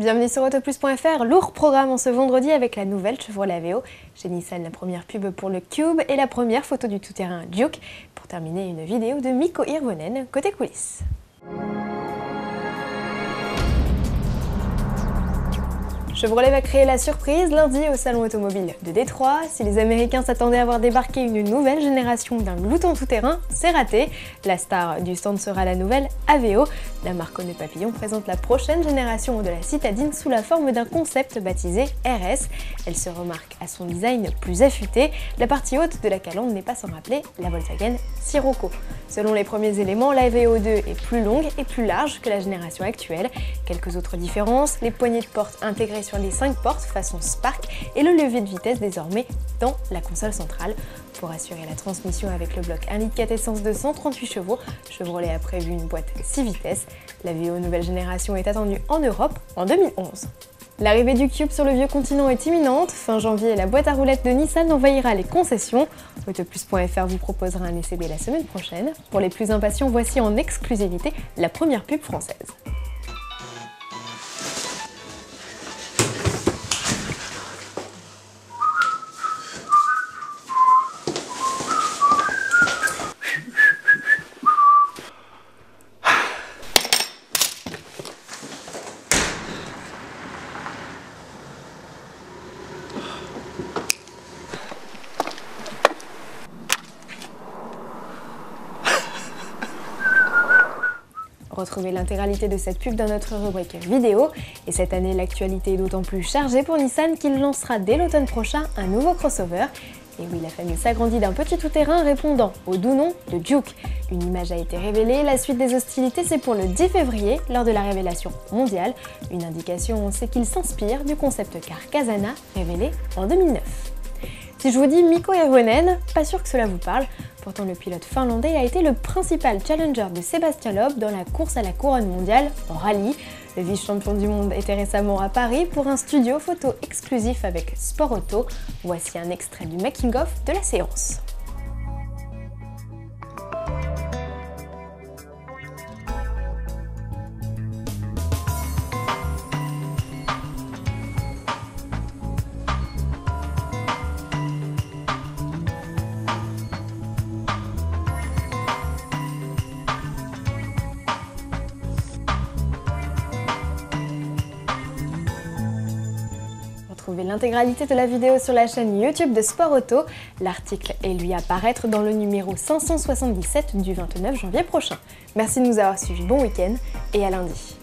Bienvenue sur autoplus.fr, lourd programme en ce vendredi avec la nouvelle Chevrolet Aveo. Chez Nissan, la première pub pour le Cube et la première photo du tout-terrain Juke. Pour terminer, une vidéo de Mikko Hirvonen côté coulisses. Chevrolet va créer la surprise lundi au salon automobile de Détroit. Si les Américains s'attendaient à voir débarquer une nouvelle génération d'un glouton tout-terrain, c'est raté. La star du stand sera la nouvelle Aveo. La marque au nœud papillon présente la prochaine génération de la citadine sous la forme d'un concept baptisé RS. Elle se remarque à son design plus affûté. La partie haute de la calandre n'est pas sans rappeler la Volkswagen Scirocco. Selon les premiers éléments, la Aveo 2 est plus longue et plus large que la génération actuelle. Quelques autres différences, les poignées de porte intégrées sur les 5 portes façon Spark et le levier de vitesse désormais dans la console centrale. Pour assurer la transmission avec le bloc 1,4 litre essence de 138 chevaux, Chevrolet a prévu une boîte 6 vitesses. La Aveo nouvelle génération est attendue en Europe en 2011. L'arrivée du Cube sur le vieux continent est imminente. Fin janvier, la boîte à roulettes de Nissan envahira les concessions. Autoplus.fr vous proposera un essai la semaine prochaine. Pour les plus impatients, voici en exclusivité la première pub française. Retrouvez l'intégralité de cette pub dans notre rubrique vidéo. Et cette année, l'actualité est d'autant plus chargée pour Nissan qu'il lancera dès l'automne prochain un nouveau crossover. Et oui, la famille s'agrandit d'un petit tout-terrain répondant au doux nom de Juke. Une image a été révélée, la suite des hostilités c'est pour le 10 février, lors de la révélation mondiale. Une indication, c'est qu'il s'inspire du concept car Kasana, révélé en 2009. Si je vous dis Mikko Hirvonen, pas sûr que cela vous parle. Pourtant, le pilote finlandais a été le principal challenger de Sébastien Loeb dans la course à la couronne mondiale en rallye. Le vice-champion du monde était récemment à Paris pour un studio photo exclusif avec Sport Auto. Voici un extrait du making-of de la séance. Retrouvez l'intégralité de la vidéo sur la chaîne YouTube de Sport Auto. L'article est lui à paraître dans le numéro 577 du 29 janvier prochain. Merci de nous avoir suivis, bon week-end et à lundi.